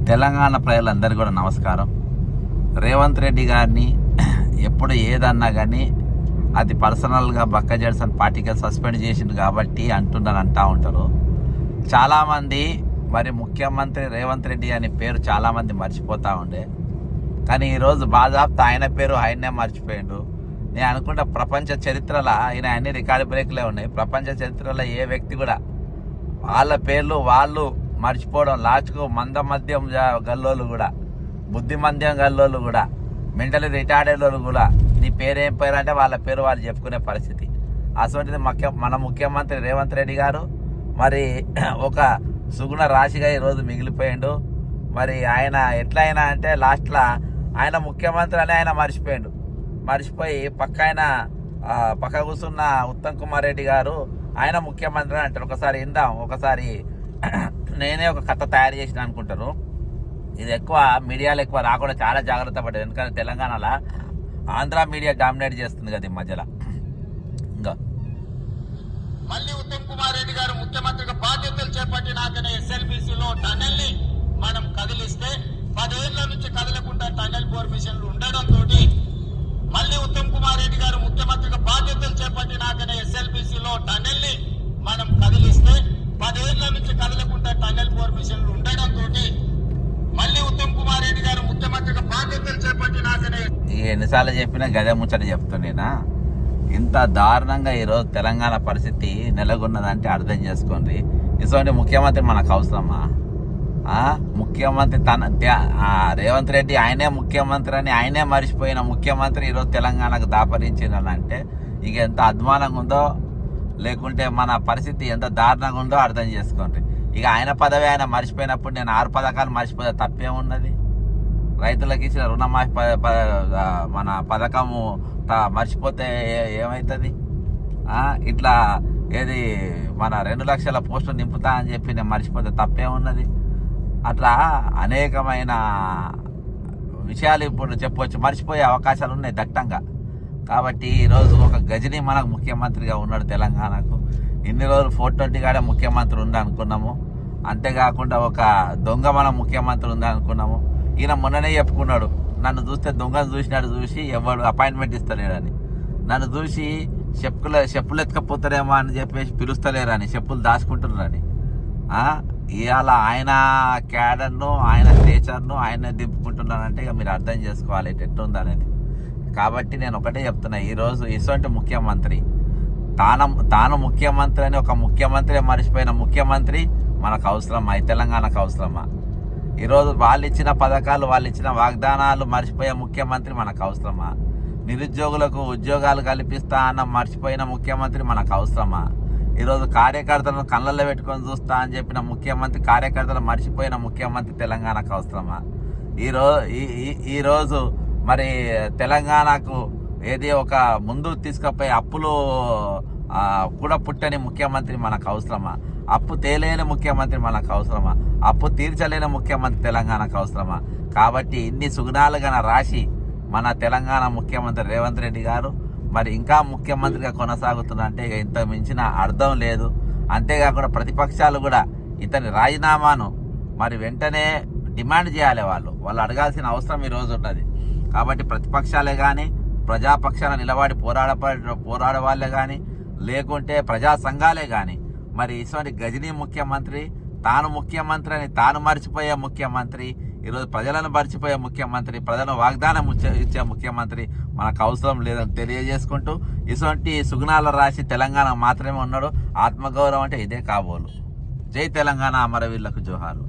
తెలంగాణ ప్రజలందరికీ కూడా నమస్కారం. రేవంత్ రెడ్డి గారిని ఎప్పుడు ఏదన్నా కానీ అది పర్సనల్గా బక్క జడ్సన్ పార్టీకి సస్పెండ్ చేసిండు కాబట్టి అంటూ ఉంటారు చాలామంది. మరి ముఖ్యమంత్రి రేవంత్ రెడ్డి అనే పేరు చాలామంది మర్చిపోతూ ఉండే, కానీ ఈరోజు బాజాబ్తా ఆయన పేరు ఆయన్నే మర్చిపోయిండు. నేను అనుకుంటా ప్రపంచ చరిత్రలో ఆయన అన్ని రికార్డు బ్రేక్లే ఉన్నాయి. ప్రపంచ చరిత్రలో ఏ వ్యక్తి కూడా వాళ్ళ పేర్లు వాళ్ళు మర్చిపోవడం, లాస్ట్కు మధ్యం గల్లోళ్ళు కూడా, బుద్ధి మధ్యం గల్లోళ్ళు కూడా, మెంటలీ రిటైర్డ్ వాళ్ళు కూడా నీ పేరేం పేరు అంటే వాళ్ళ పేరు వాళ్ళు చెప్పుకునే పరిస్థితి. అటువంటిది మన ముఖ్యమంత్రి రేవంత్ రెడ్డి గారు మరి ఒక సుగుణ రాశిగా ఈరోజు మిగిలిపోయిండు. మరి ఆయన ఎట్లయినా అంటే లాస్ట్లో ఆయన ముఖ్యమంత్రి అని ఆయన మర్చిపోయి పక్క కూర్చున్న ఉత్తమ్ కుమార్ రెడ్డి గారు ఆయన ముఖ్యమంత్రి అని అంటారు. ఒకసారి ఇందాం, ఒకసారి నేనే ఒక కథ తయారు చేసిన అనుకుంటారు. ఇది మీడియాలో ఎక్కువ రాకుండా చాలా జాగ్రత్త పడ్డది. ఎందుకంటే తెలంగాణలో ఆంధ్ర మీడియా డామినేట్ చేస్తుంది కదా ఈ మధ్యలో. ఇంకా మళ్ళీ ఉత్తమ్ కుమార్ రెడ్డి గారు ముఖ్యమంత్రిగా బాధ్యతలు చేపట్టినాకనే ఎస్ఎల్బిసిలో టన్నెల్ ని మనం కదిలిస్తే 10 ఏళ్ల నుంచి కదలకుండా టన్నెల్ పర్మిషన్లు ఉండడంతో మళ్ళీ ఉత్తమ్ కుమార్ రెడ్డి గారు ముఖ్యమంత్రిగా బాధ్యతలు చేపట్టినాకనే ఎస్ఎల్బిసిలో టన్నెల్ ని మనం కదిలిస్తే 10 ఏళ్ల నుంచి కదలకుండా టన్నెల్ పర్మిషన్లు ఉండడంతో మళ్ళీ ఉత్తమ్ కుమార్ రెడ్డి గారు ముఖ్యమంత్రిగా బాధ్యతలు చేపట్టినాకనే ఎన్నిసార్లు చెప్పినా గదే ముచ్చట చెప్తుండేనా. ఇంత దారుణంగా ఈరోజు తెలంగాణ పరిస్థితి నెలకొన్నదంటే అర్థం చేసుకోండి. ఇటువంటి ముఖ్యమంత్రి మనకు అవసరమా? ముఖ్యమంత్రి రేవంత్ రెడ్డి ఆయనే ముఖ్యమంత్రి అని ఆయనే మర్చిపోయిన ముఖ్యమంత్రి ఈరోజు తెలంగాణకు దాపరించిందంటే ఇక ఎంత అద్మానంగా ఉందో, లేకుంటే మన పరిస్థితి ఎంత దారుణంగా ఉందో అర్థం చేసుకోండి. ఇక ఆయన పదవి ఆయన మర్చిపోయినప్పుడు నేను 6 పథకాలు మర్చిపోతే తప్పేమున్నది? రైతులకు ఇచ్చిన రుణమాఫీ మన పథకము మర్చిపోతే ఏమవుతుంది? ఇట్లా ఏది మన 2 లక్షల పోస్టులు నింపుతా అని చెప్పి నేను మర్చిపోతే తప్పేమున్నది? అట్లా అనేకమైన విషయాలు ఇప్పుడు చెప్పవచ్చు, మర్చిపోయే అవకాశాలు ఉన్నాయి దట్టంగా. కాబట్టి ఈరోజు ఒక గజని మనకు ముఖ్యమంత్రిగా ఉన్నాడు తెలంగాణకు. ఇన్ని రోజులు 420 కాడే ముఖ్యమంత్రి ఉంది అనుకున్నాము. అంతేకాకుండా ఒక దొంగ మన ముఖ్యమంత్రి ఉంది అనుకున్నాము. ఈయన మొన్ననే చెప్పుకున్నాడు, నన్ను చూస్తే దొంగను చూసి ఎవడు అపాయింట్మెంట్ ఇస్తలేరని, నన్ను చూసి చెప్పులు ఎత్తుకపోతారేమో అని చెప్పేసి పిలుస్తలేరని, చెప్పులు దాచుకుంటున్నారని. ఇవాళ ఆయన క్యాడర్ను, ఆయన స్టేచర్ను ఆయన దింపుకుంటున్నారంటే ఇక మీరు అర్థం చేసుకోవాలి ఎట్టుంది అనేది. కాబట్టి నేను ఒకటే చెప్తున్నా, ఈరోజు ఇటువంటి ముఖ్యమంత్రి తాను ముఖ్యమంత్రి అని ఒక ముఖ్యమంత్రి మర్చిపోయిన ముఖ్యమంత్రి మనకు అవసరమా? ఈ తెలంగాణకు అవసరమా? ఈరోజు వాళ్ళు ఇచ్చిన పథకాలు, వాళ్ళు ఇచ్చిన వాగ్దానాలు మర్చిపోయే ముఖ్యమంత్రి మనకు అవసరమా? నిరుద్యోగులకు ఉద్యోగాలు కల్పిస్తా అన్న మర్చిపోయిన ముఖ్యమంత్రి మనకు అవసరమా? ఈరోజు కార్యకర్తలను కళ్ళల్లో పెట్టుకొని చూస్తా అని చెప్పిన ముఖ్యమంత్రి కార్యకర్తలు మర్చిపోయిన ముఖ్యమంత్రి తెలంగాణకు అవసరమా? ఈరోజు మరి తెలంగాణకు ఏది ఒక ముందు తీసుకుపోయి అప్పులు కూడా పుట్టని ముఖ్యమంత్రి మనకు అవసరమా? అప్పు తేలేని ముఖ్యమంత్రి మనకు అవసరమా? అప్పు తీర్చలేని ముఖ్యమంత్రి తెలంగాణకు అవసరమా? కాబట్టి ఇన్ని సుగుణాలుగా రాసి మన తెలంగాణ ముఖ్యమంత్రి రేవంత్ రెడ్డి గారు మరి ఇంకా ముఖ్యమంత్రిగా కొనసాగుతుందంటే ఇక ఇంత మించిన అర్థం లేదు. అంతేకాకుండా ప్రతిపక్షాలు కూడా ఇతని రాజీనామాను మరి వెంటనే డిమాండ్ చేయాలి. వాళ్ళు అడగాల్సిన అవసరం ఈరోజు ఉన్నది. కాబట్టి ప్రతిపక్షాలే కానీ, ప్రజాపక్షాన నిలబడి పోరాడే వాళ్ళే కానీ, లేకుంటే ప్రజా సంఘాలే కానీ మరి ఇటువంటి గజనీ ముఖ్యమంత్రి, తాను ముఖ్యమంత్రి అని తాను మర్చిపోయే ముఖ్యమంత్రి, ఈరోజు ప్రజలను మర్చిపోయే ముఖ్యమంత్రి, ప్రజలను వాగ్దానం ఇచ్చే ముఖ్యమంత్రి మనకు అవసరం లేదని తెలియజేసుకుంటూ, ఇటువంటి సుగుణాల రాశి తెలంగాణ మాత్రమే ఉన్నాడు. ఆత్మగౌరవం అంటే ఇదే కాబోలు. జై తెలంగాణ, అమరవీరులకు జోహార్లు.